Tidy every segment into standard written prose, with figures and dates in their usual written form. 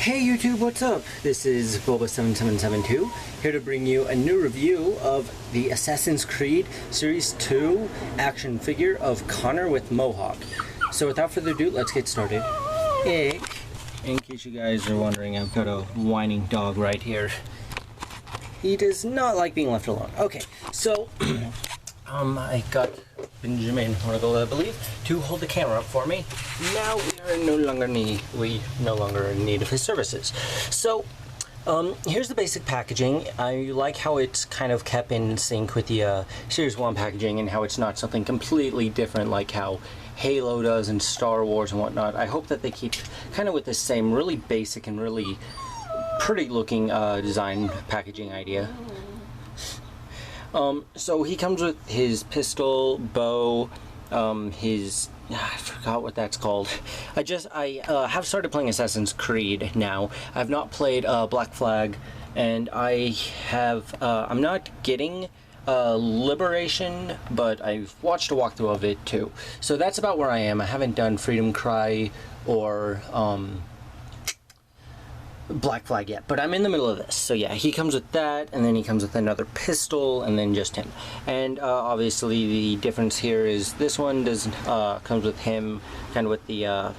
Hey YouTube, what's up? This is Boba7772 here to bring you a new review of the Assassin's Creed Series 2 action figure of Connor with Mohawk. So without further ado, let's get started. Hey, in case you guys are wondering, I've got a whining dog right here. He does not like being left alone. Okay, so I got Benjamin Hornigal, I believe, to hold the camera up for me. Now we are no longer in need of his services. So here's the basic packaging. I like how it's kind of kept in sync with the Series 1 packaging and how it's not something completely different like how Halo does and Star Wars and whatnot. I hope that they keep kind of with the same really basic and really pretty looking design packaging idea. So he comes with his pistol, bow, I forgot what that's called. I have started playing Assassin's Creed now. I've not played Black Flag, and I'm not getting Liberation, but I've watched a walkthrough of it too. So that's about where I am. I haven't done Freedom Cry or Black Flag yet, but I'm in the middle of this. So yeah, he comes with that, and then he comes with another pistol, and then just him. And obviously the difference here is this one comes with him kind of with the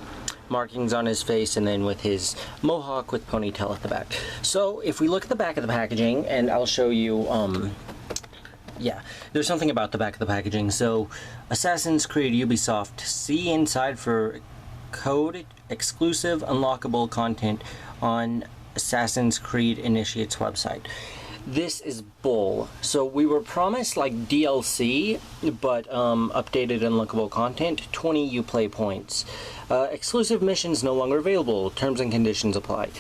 markings on his face, and then with his mohawk with ponytail at the back. So if we look at the back of the packaging, and I'll show you yeah, there's something about the back of the packaging. So Assassin's Creed Ubisoft, see inside for code exclusive unlockable content on Assassin's Creed Initiate's website. This is bull. So we were promised like DLC, but updated unlockable content, 20 Uplay points. Exclusive missions no longer available, terms and conditions apply.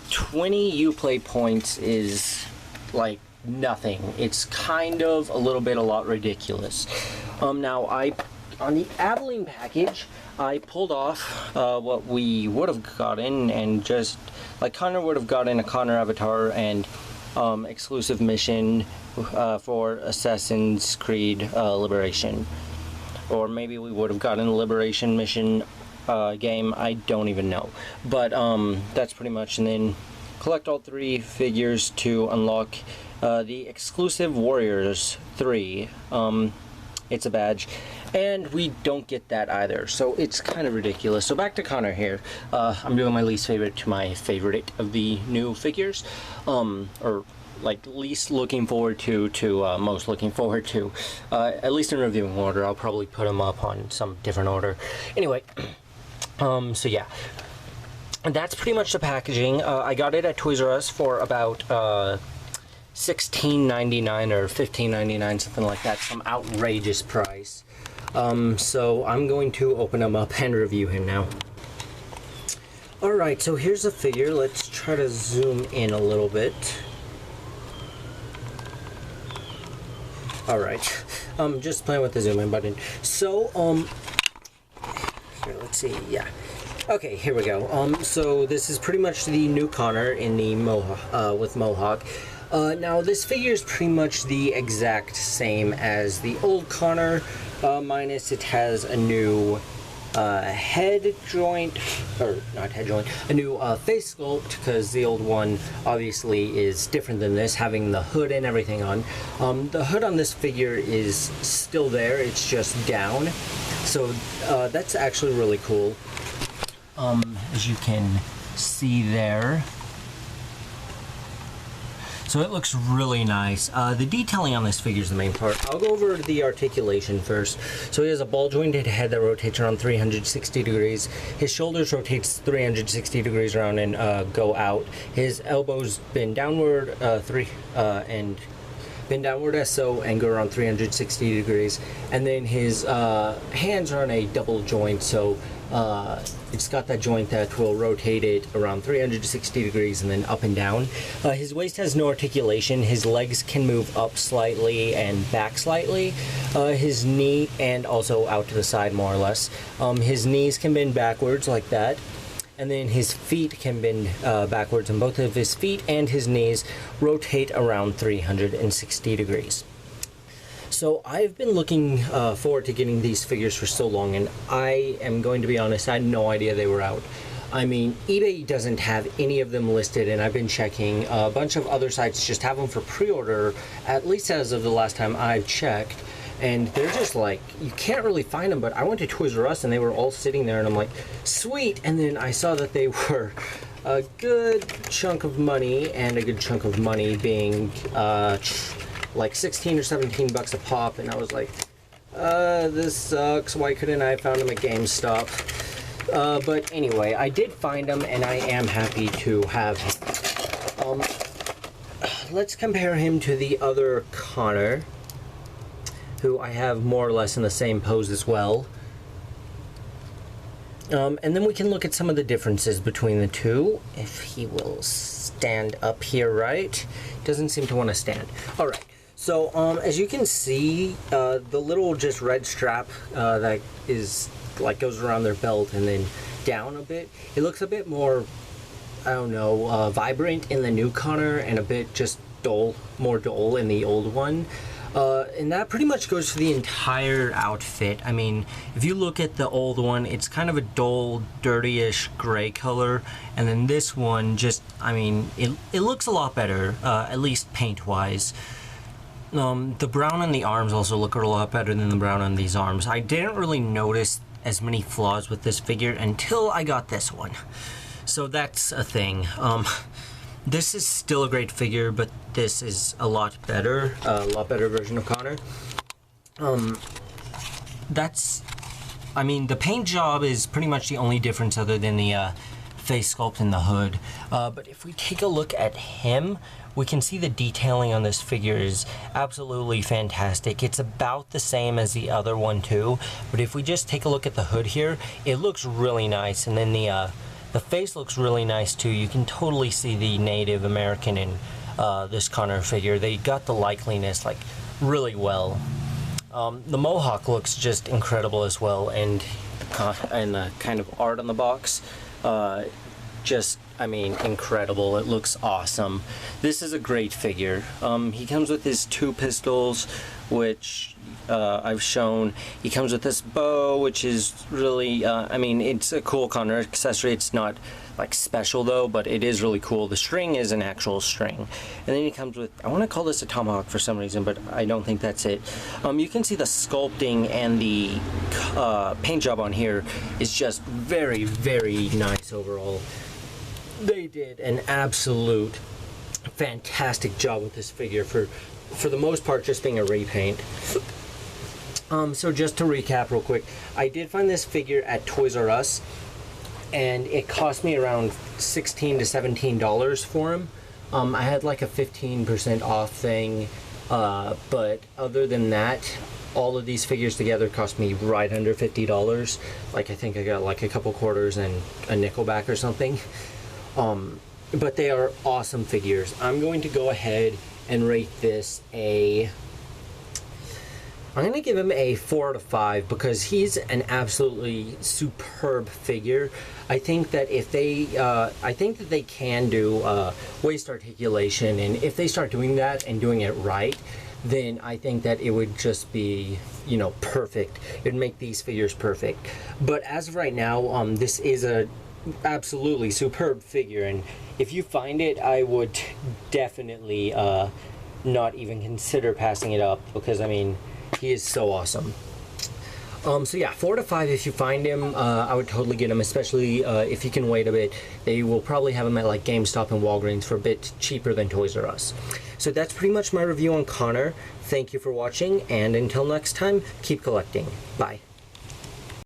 20 Uplay points is like nothing. It's kind of a lot ridiculous. Now on the Aveline package, I pulled off what we would have gotten, and just like Connor would have gotten a Connor avatar and exclusive mission for Assassin's Creed Liberation. Or maybe we would have gotten a Liberation mission game, I don't even know. But that's pretty much, and then collect all 3 figures to unlock the exclusive Warriors 3. It's a badge, and we don't get that either, so it's kind of ridiculous. So back to Connor here. I'm doing my least favorite to my favorite of the new figures, or like least looking forward to most looking forward to, at least in reviewing order. I'll probably put them up on some different order. Anyway, so yeah, that's pretty much the packaging. I got it at Toys R Us for about $16.99 or $15.99, something like that, some outrageous price. So I'm going to open him up and review him now. Alright, so here's the figure. Let's try to zoom in a little bit. Alright, just playing with the zoom in button. So, here, let's see, yeah. Okay, here we go. So this is pretty much the new Connor in the with Mohawk. Now this figure is pretty much the exact same as the old Connor, minus it has a new head joint, or not head joint, a new face sculpt, because the old one obviously is different than this, having the hood and everything on. The hood on this figure is still there, it's just down, so that's actually really cool. As you can see there. So it looks really nice. The detailing on this figure is the main part. I'll go over the articulation first. So he has a ball jointed head that rotates around 360 degrees. His shoulders rotates 360 degrees around and go out. His elbows bend downward bend downward so and go around 360 degrees. And then his hands are on a double joint, so it's got that joint that will rotate it around 360 degrees and then up and down. His waist has no articulation. His legs can move up slightly and back slightly. His knee, and also out to the side more or less. His knees can bend backwards like that. And then his feet can bend backwards, and both of his feet and his knees rotate around 360 degrees. So I've been looking forward to getting these figures for so long, and I am going to be honest, I had no idea they were out. I mean, eBay doesn't have any of them listed, and I've been checking. A bunch of other sites just have them for pre-order, at least as of the last time I've checked. And they're just like, you can't really find them, but I went to Toys R Us and they were all sitting there, and I'm like, sweet! And then I saw that they were a good chunk of money, and a good chunk of money being like 16 or 17 bucks a pop, and I was like, this sucks. Why couldn't I have found them at GameStop? But anyway, I did find them, and I am happy to have him. Let's compare him to the other Connor, who I have more or less in the same pose as well. And then we can look at some of the differences between the two. If he will stand up here, right? Doesn't seem to want to stand. All right. So, as you can see, the little just red strap that is like goes around their belt and then down a bit. It looks a bit more, I don't know, vibrant in the new Connor, and a bit just dull, more dull in the old one. And that pretty much goes for the entire outfit. I mean, if you look at the old one, it's kind of a dull, dirtyish gray color, and then this one just, I mean, it looks a lot better, at least paint-wise. The brown on the arms also look a lot better than the brown on these arms. I didn't really notice as many flaws with this figure until I got this one. So that's a thing. This is still a great figure, but this is a lot better version of Connor. I mean, the paint job is pretty much the only difference other than the face sculpt and the hood. But if we take a look at him, we can see the detailing on this figure is absolutely fantastic. It's about the same as the other one too, but if we just take a look at the hood here, it looks really nice, and then the face looks really nice too. You can totally see the Native American in this Connor figure. They got the likeliness like really well. The mohawk looks just incredible as well, and the kind of art on the box, just, I mean, incredible. It looks awesome. This is a great figure. He comes with his two pistols, which I've shown. He comes with this bow, which is really, I mean, it's a cool Connor accessory. It's not like special though, but it is really cool. The string is an actual string. And then he comes with, I want to call this a tomahawk for some reason, but I don't think that's it. You can see the sculpting and the paint job on here is just very, very nice overall. They did an absolute fantastic job with this figure, for the most part just being a repaint. So just to recap real quick, I did find this figure at Toys R Us, and it cost me around $16 to $17 for him. I had like a 15% off thing, but other than that, all of these figures together cost me right under $50. Like, I think I got like a couple quarters and a nickel back or something. But they are awesome figures. I'm going to go ahead and rate this I'm going to give him a 4 out of 5 because he's an absolutely superb figure. I think that if they, they can do waist articulation, and if they start doing that and doing it right, then I think that it would just be, you know, perfect. It would make these figures perfect. But as of right now, this is a absolutely superb figure, and if you find it, I would definitely not even consider passing it up, because I mean, he is so awesome. So yeah, 4 to 5 if you find him. I would totally get him, especially if you can wait a bit. They will probably have him at like GameStop and Walgreens for a bit cheaper than Toys R Us. So that's pretty much my review on Connor. Thank you for watching, and until next time, keep collecting. Bye.